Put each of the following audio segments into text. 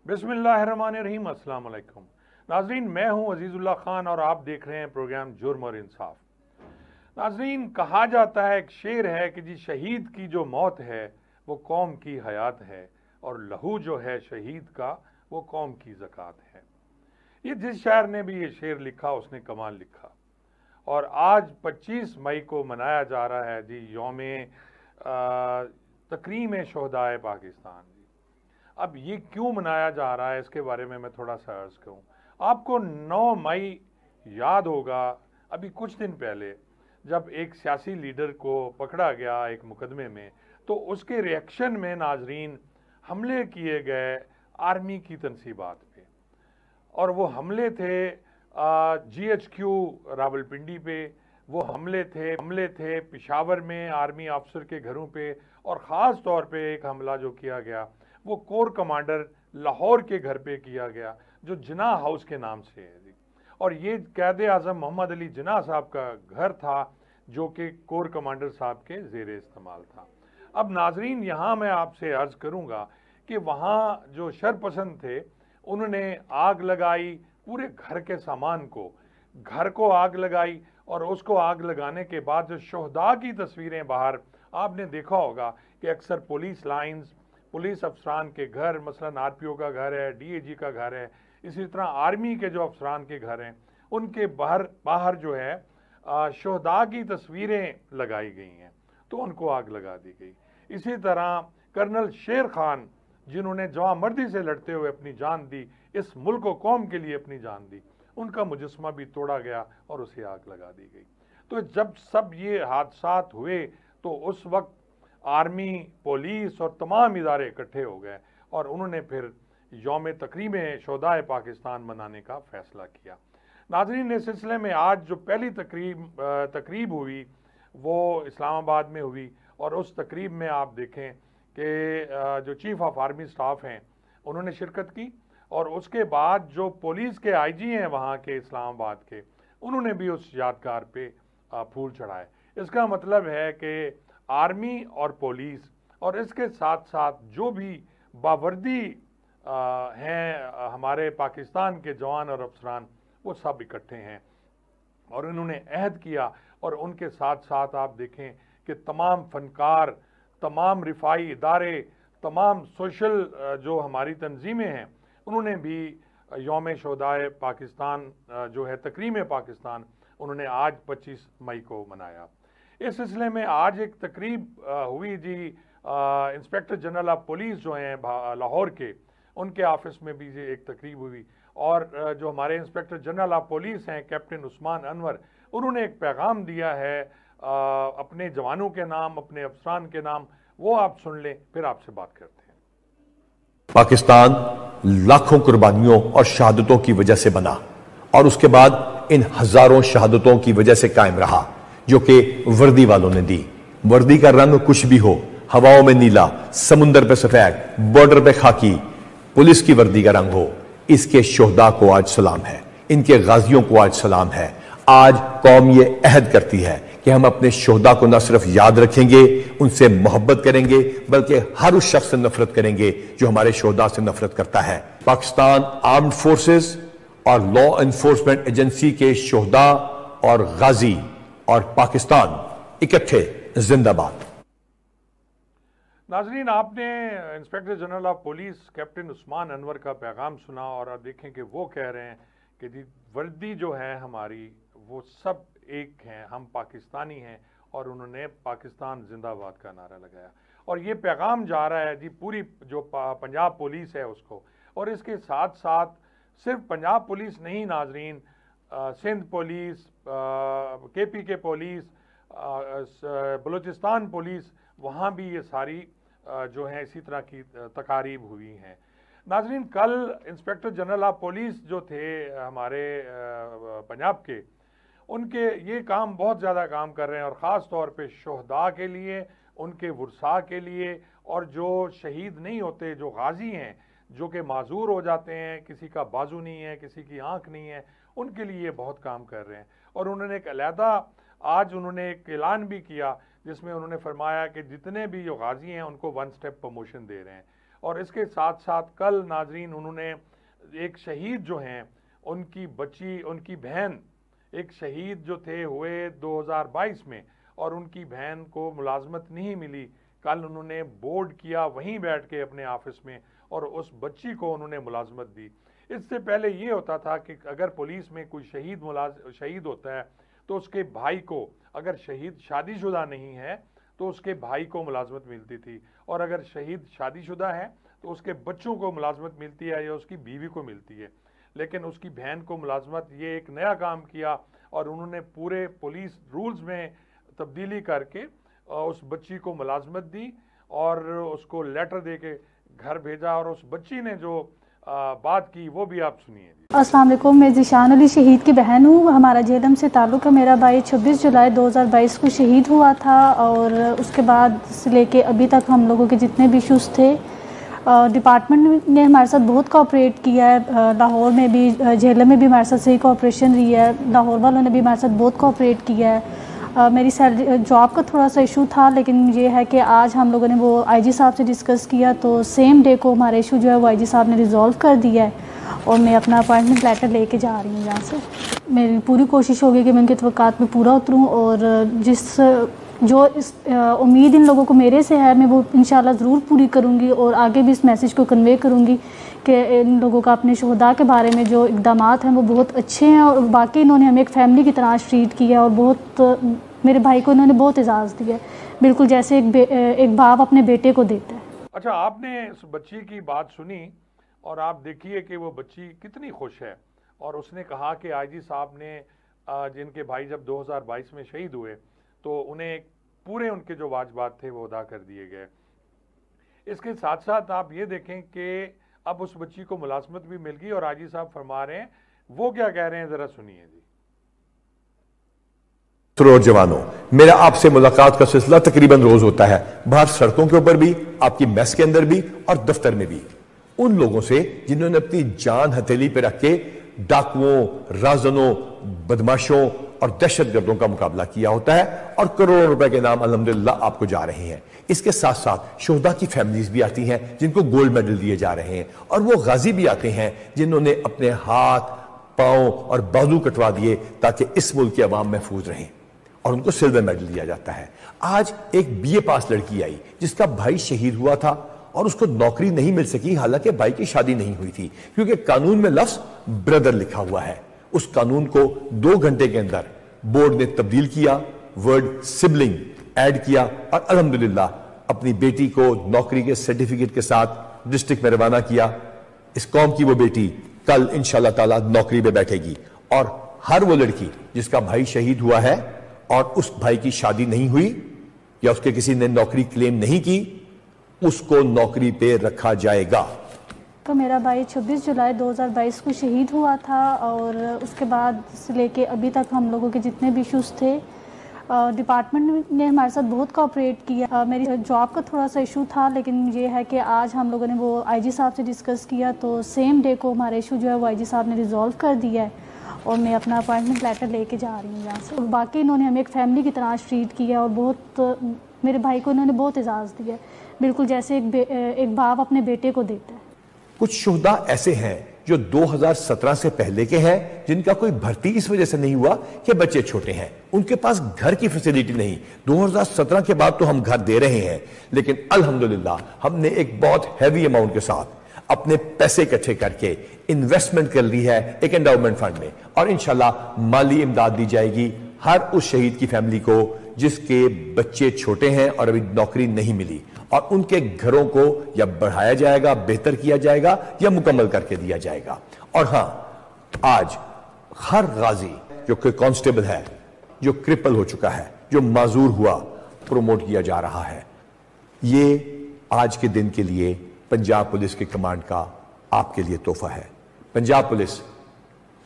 बिस्मिल्लाहिर्रहमानिर्रहीम। अस्सलाम वालेकुम नाजरीन, मैं हूं अजीजुल्लाह खान और आप देख रहे हैं प्रोग्राम जुर्म और इंसाफ। नाजरीन, कहा जाता है, एक शेर है कि जी शहीद की जो मौत है वो कौम की हयात है और लहू जो है शहीद का वो कौम की ज़कात है। ये जिस शायर ने भी ये शेर लिखा उसने कमाल लिखा। और आज 25 मई को मनाया जा रहा है जी यौम तकरीम शोहदाए पाकिस्तान। अब ये क्यों मनाया जा रहा है इसके बारे में मैं थोड़ा सा अर्ज करूँ। आपको 9 मई याद होगा, अभी कुछ दिन पहले जब एक सियासी लीडर को पकड़ा गया एक मुकदमे में, तो उसके रिएक्शन में नाजरीन हमले किए गए आर्मी की तनसीबात पे। और वो हमले थे GHQ रावलपिंडी पे, वो हमले थे पेशावर में आर्मी अफसर के घरों पे, और ख़ास तौर पे एक हमला जो किया गया वो कोर कमांडर लाहौर के घर पे किया गया जो जिन्ना हाउस के नाम से है जी। और ये कैद आज़म मोहम्मद अली जिन्ना साहब का घर था जो कि कोर कमांडर साहब के ज़ेरे इस्तेमाल था। अब नाजरीन, यहाँ मैं आपसे अर्ज़ करूँगा कि वहाँ जो शरपसंद थे उन्होंने आग लगाई, पूरे घर के सामान को, घर को आग लगाई। और उसको आग लगाने के बाद जो शोहदा की तस्वीरें बाहर आपने देखा होगा कि अक्सर पुलिस लाइंस, पुलिस अफसरान के घर, मसलन RPO का घर है, DAG का घर है, इसी तरह आर्मी के जो अफसरान के घर हैं उनके बाहर जो है शोहदा की तस्वीरें लगाई गई हैं, तो उनको आग लगा दी गई। इसी तरह कर्नल शेर खान, जिन्होंने जवामर्दी से लड़ते हुए अपनी जान दी, इस मुल्क व कौम के लिए अपनी जान दी, उनका मुजस्मा भी तोड़ा गया और उसे आग लगा दी गई। तो जब सब ये हादसात हुए तो उस वक्त आर्मी, पुलिस और तमाम इदारे इकट्ठे हो गए और उन्होंने फिर यौम तकरीम शोहदाए पाकिस्तान मनाने का फ़ैसला किया। नाज़रीन, इस सिलसिले में आज जो पहली तकरीब हुई वो इस्लामाबाद में हुई, और उस तकरीब में आप देखें कि जो चीफ़ ऑफ आर्मी स्टाफ हैं उन्होंने शिरकत की, और उसके बाद जो पुलिस के IG हैं वहाँ के इस्लामाबाद के, उन्होंने भी उस यादगार पे फूल चढ़ाए। इसका मतलब है कि आर्मी और पुलिस और इसके साथ साथ जो भी बावर्दी हैं हमारे पाकिस्तान के जवान और अफसरान, वो सब इकट्ठे हैं और उन्होंने अहद किया। और उनके साथ साथ आप देखें कि तमाम फनकार, तमाम रिफाई इदारे, तमाम सोशल जो हमारी तंजीमें हैं, उन्होंने भी यौम शोहदाए पाकिस्तान जो है तकरीम पाकिस्तान, उन्होंने आज 25 मई को मनाया। इस सिलसिले में आज एक तकरीब हुई जी, इंस्पेक्टर जनरल ऑफ पुलिस जो हैं लाहौर के, उनके ऑफिस में भी एक तकरीब हुई। और जो हमारे इंस्पेक्टर जनरल ऑफ पुलिस हैं कैप्टन उस्मान अनवर, उन्होंने एक पैगाम दिया है अपने जवानों के नाम, अपने अफसरान के नाम। वो आप सुन लें, फिर आपसे बात करते हैं। पाकिस्तान लाखों कुर्बानियों और शहादतों की वजह से बना और उसके बाद इन हजारों शहादतों की वजह से कायम रहा जो कि वर्दी वालों ने दी। वर्दी का रंग कुछ भी हो, हवाओं में नीला, समुंदर पे सफेद, बॉर्डर पे खाकी, पुलिस की वर्दी का रंग हो, इसके शोहदा को आज सलाम है, इनके गाजियों को आज सलाम है। आज कौम ये अहद करती है कि हम अपने शोहदा को न सिर्फ याद रखेंगे, उनसे मोहब्बत करेंगे, बल्कि हर उस शख्स से नफरत करेंगे जो हमारे शोहदा से नफरत करता है। पाकिस्तान आर्म्ड फोर्सेस और लॉ एनफोर्समेंट एजेंसी के शोहदा और गाजी और पाकिस्तान इकट्ठे जिंदाबाद। नाजरीन, आपने inspector general of police captain Usman Anwar का पैगाम सुना और आप देखें कि वो कह रहे हैं कि जी वर्दी जो है हमारी, वो सब एक हैं, हम पाकिस्तानी हैं, और उन्होंने पाकिस्तान जिंदाबाद का नारा लगाया। और ये पैगाम जा रहा है जी पूरी जो पंजाब पुलिस है उसको। और इसके साथ साथ सिर्फ पंजाब पुलिस नहीं नाजरीन, Sindh police, KPK police, Balochistan police, वहाँ भी ये सारी जो है इसी तरह की तकारीब हुई हैं। नाजरीन, कल इंस्पेक्टर जनरल ऑफ पुलिस जो थे हमारे पंजाब के, उनके ये काम बहुत ज़्यादा काम कर रहे हैं, और ख़ास तौर पे शोहदा के लिए, उनके वुरसा के लिए, और जो शहीद नहीं होते, जो गाजी हैं, जो कि माजूर हो जाते हैं, किसी का बाजू नहीं है, किसी की आंख नहीं है, उनके लिए बहुत काम कर रहे हैं। और उन्होंने एक अलहदा आज उन्होंने एक ऐलान भी किया जिसमें उन्होंने फरमाया कि जितने भी जो गाजी हैं उनको 1 स्टेप प्रमोशन दे रहे हैं। और इसके साथ साथ कल नाजरीन उन्होंने एक शहीद जो हैं उनकी बच्ची, उनकी बहन, एक शहीद जो थे हुए 2022 में और उनकी बहन को मुलाजमत नहीं मिली, कल उन्होंने बोर्ड किया वहीं बैठ के अपने ऑफिस में और उस बच्ची को उन्होंने मुलाजमत दी। इससे पहले ये होता था कि अगर पुलिस में कोई शहीद होता है तो उसके भाई को, अगर शहीद शादीशुदा नहीं है तो उसके भाई को मुलाजमत मिलती थी, और अगर शहीद शादीशुदा है तो उसके बच्चों को मुलाजमत मिलती है या उसकी बीवी को मिलती है। लेकिन उसकी बहन को मुलाजमत, ये एक नया काम किया और उन्होंने पूरे पुलिस रूल्स में तब्दीली करके उस बच्ची को मुलाजमत दी और उसको लेटर दे के घर भेजा, और उस बच्ची ने जो बात की वो भी आप सुनिए। अस्सलाम वालेकुम, मैं ज़ीशान अली शहीद की बहन हूँ। हमारा जेहलम से ताल्लुक़ है। मेरा भाई 26 जुलाई 2022 को शहीद हुआ था और उसके बाद से लेके अभी तक हम लोगों के जितने भी इशूज़ थे, डिपार्टमेंट ने हमारे साथ बहुत कोऑपरेट किया है। लाहौर में भी, जेहलम में भी हमारे साथ सही कोऑपरेशन रही है। लाहौर वालों ने भी हमारे साथ बहुत कोऑपरेट किया है। मेरी सैलरी, जॉब का थोड़ा सा इशू था, लेकिन ये है कि आज हम लोगों ने वो आईजी साहब से डिस्कस किया तो सेम डे को हमारा इशू जो है वो आईजी साहब ने रिजॉल्व कर दिया है और मैं अपना अपॉइंटमेंट लेटर लेके जा रही हूँ यहाँ से। मेरी पूरी कोशिश होगी कि मैं उनके तवक्कात में पूरा उतरूँ और जो उम्मीद इन लोगों को मेरे से है मैं वो इंशाल्लाह ज़रूर पूरी करूँगी और आगे भी इस मैसेज को कन्वे करूँगी कि इन लोगों का अपने शहदा के बारे में जो इक़दामात हैं वो बहुत अच्छे हैं और बाकी इन्होंने हमें एक फ़ैमिली की तरह ट्रीट किया और बहुत, मेरे भाई को इन्होंने बहुत एजाज़ दिया, बिल्कुल जैसे एक बाप अपने बेटे को देता है। अच्छा, आपने इस बच्ची की बात सुनी और आप देखिए कि वो बच्ची कितनी खुश है, और उसने कहा कि आईजी साहब ने जिनके भाई जब 2022 में शहीद हुए तो उन्हें पूरे उनके जो वाजबात थे वो अदा कर दिए गए। इसके साथ साथ आप ये देखें कि अब उस बच्ची को मुलाजमत भी मिल गई और आईजी साहब फरमा रहे हैं, वो क्या कह रहे हैं जरा सुनिए जी। जवानों, मेरा आपसे मुलाकात का सिलसिला तकरीबन रोज होता है, बाहर सड़कों के ऊपर भी, आपकी मेस के अंदर भी और दफ्तर में भी। उन लोगों से जिन्होंने अपनी जान हथेली पे रख के डाकुओं, राजनों, बदमाशों और दहशतगर्दों का मुकाबला किया होता है और करोड़ों रुपए के नाम अल्हम्दुलिल्लाह आपको जा रहे हैं। इसके साथ साथ शोहदा की फैमिलीज भी आती हैं जिनको गोल्ड मेडल दिए जा रहे हैं, और वो गाजी भी आते हैं जिन्होंने अपने हाथ, पांव और बाजू कटवा दिए ताकि इस मुल्क की आवाम महफूज रहें, और उनको सिल्वर मेडल दिया जाता है। आज एक बीए पास लड़की आई जिसका भाई शहीद हुआ था और उसको नौकरी नहीं मिल सकी, हालांकि भाई की शादी नहीं हुई थी, क्योंकि कानून में लफ्ज ब्रदर लिखा हुआ है। उस कानून को 2 घंटे के अंदर बोर्ड ने तब्दील किया, वर्ड सिबलिंग ऐड किया और अल्हम्दुलिल्लाह अपनी बेटी को नौकरी के सर्टिफिकेट के साथ डिस्ट्रिक्ट में रवाना किया। इस कौम की वो बेटी कल इंशाअल्लाह ताला नौकरी पे बैठेगी, और हर वो लड़की जिसका भाई शहीद हुआ है और उस भाई की शादी नहीं हुई या उसके किसी ने नौकरी क्लेम नहीं की, उसको नौकरी पे रखा जाएगा। तो मेरा भाई 26 जुलाई 2022 को शहीद हुआ था और उसके बाद से लेके अभी तक हम लोगों के जितने भी इशूज़ थे, डिपार्टमेंट ने हमारे साथ बहुत कोऑपरेट किया। मेरी जॉब का थोड़ा सा इशू था, लेकिन ये है कि आज हम लोगों ने वो आईजी साहब से डिस्कस किया तो सेम डे को हमारा इशू जो है वो आईजी साहब ने रिजॉल्व कर दिया है और मैं अपना अपॉइंटमेंट लेटर लेके जा रही हूँ यहाँ से। और बाकी इन्होंने हमें एक फ़ैमिली की तरह ट्रीट किया और बहुत, मेरे भाई को इन्होंने बहुत एजाज़ दिया, बिल्कुल जैसे एक बाप अपने बेटे को देता है। कुछ शुहदा ऐसे हैं जो 2017 से पहले के हैं, जिनका कोई भर्ती इस वजह से नहीं हुआ कि बच्चे छोटे हैं, उनके पास घर की फैसिलिटी नहीं। 2017 के बाद तो हम घर दे रहे हैं, लेकिन अल्हम्दुलिल्लाह हमने एक बहुत हैवी अमाउंट के साथ अपने पैसे इकट्ठे करके इन्वेस्टमेंट कर ली है एक एंडाउमेंट फंड में, और इंशाल्लाह माली इमदाद दी जाएगी हर उस शहीद की फैमिली को जिसके बच्चे छोटे हैं और अभी नौकरी नहीं मिली, और उनके घरों को या बढ़ाया जाएगा, बेहतर किया जाएगा या मुकम्मल करके दिया जाएगा। और हां, आज हर गाजी जो कोई कांस्टेबल है, जो क्रिपल हो चुका है, जो माजूर हुआ, प्रोमोट किया जा रहा है। ये आज के दिन के लिए पंजाब पुलिस के कमांड का आपके लिए तोहफा है। पंजाब पुलिस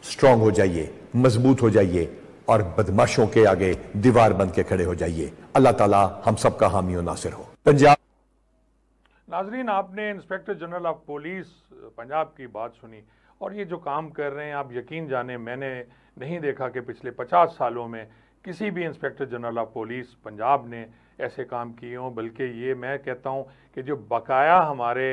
स्ट्रांग हो जाइए, मजबूत हो जाइए और बदमाशों के आगे दीवार बन के खड़े हो जाइए। अल्लाह ताला हम सबका हामी और नासिर हो। पंजाब नाजरीन, आपने inspector general of police Punjab की बात सुनी, और ये जो काम कर रहे हैं आप यकीन जाने, मैंने नहीं देखा कि पिछले 50 सालों में किसी भी inspector general of police Punjab ने ऐसे काम किए हों, बल्कि ये मैं कहता हूँ कि जो बकाया हमारे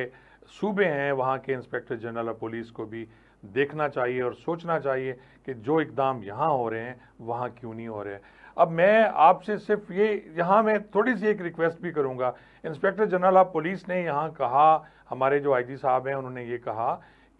सूबे हैं वहाँ के इंस्पेक्टर जनरल ऑफ पुलिस को भी देखना चाहिए और सोचना चाहिए कि जो इकदाम यहाँ हो रहे हैं वहाँ क्यों नहीं हो रहे हैं। अब मैं आपसे सिर्फ ये यहाँ मैं थोड़ी सी एक रिक्वेस्ट भी करूँगा। इंस्पेक्टर जनरल ऑफ पुलिस ने यहाँ कहा, हमारे जो आईजी साहब हैं उन्होंने ये कहा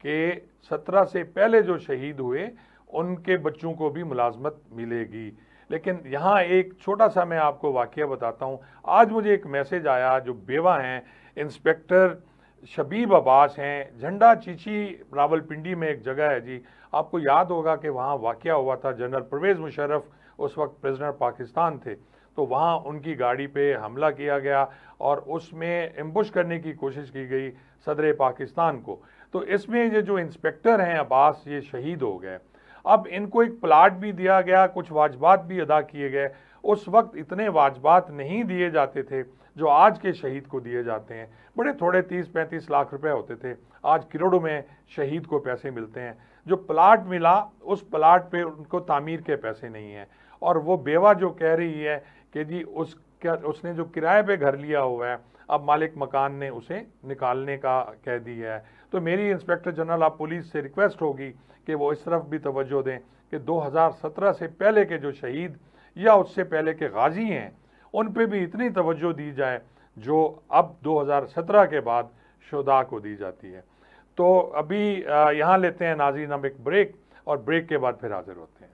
कि 17 से पहले जो शहीद हुए उनके बच्चों को भी मुलाजमत मिलेगी। लेकिन यहाँ एक छोटा सा मैं आपको वाकया बताता हूँ। आज मुझे एक मैसेज आया, जो बेवा हैं इंस्पेक्टर शबीब अब्बास हैं, झंडा चीची रावलपिंडी में एक जगह है जी, आपको याद होगा कि वहाँ वाकया हुआ था। जनरल परवेज़ मुशर्रफ उस वक्त प्रेसिडेंट पाकिस्तान थे, तो वहाँ उनकी गाड़ी पे हमला किया गया और उसमें एम्बुश करने की कोशिश की गई सदर पाकिस्तान को। तो इसमें ये जो इंस्पेक्टर हैं अब्बास, ये शहीद हो गए। अब इनको एक प्लाट भी दिया गया, कुछ वाजबात भी अदा किए गए। उस वक्त इतने वाजबात नहीं दिए जाते थे जो आज के शहीद को दिए जाते हैं। बड़े थोड़े 30-35 लाख रुपए होते थे, आज करोड़ों में शहीद को पैसे मिलते हैं। जो प्लाट मिला उस प्लाट पे उनको तामीर के पैसे नहीं हैं। और वो बेवा जो कह रही है कि जी उसने जो किराए पे घर लिया हुआ है, अब मालिक मकान ने उसे निकालने का कह दिया है। तो मेरी इंस्पेक्टर जनरल ऑफ पुलिस से रिक्वेस्ट होगी कि वो इस तरफ भी तवज्जो दें कि 2017 से पहले के जो शहीद या उससे पहले के गाजी हैं उन पे भी इतनी तवज्जो दी जाए जो अब 2017 के बाद शुहदा को दी जाती है। तो अभी यहाँ लेते हैं नाज़रीन हम एक ब्रेक, और ब्रेक के बाद फिर हाजिर होते हैं।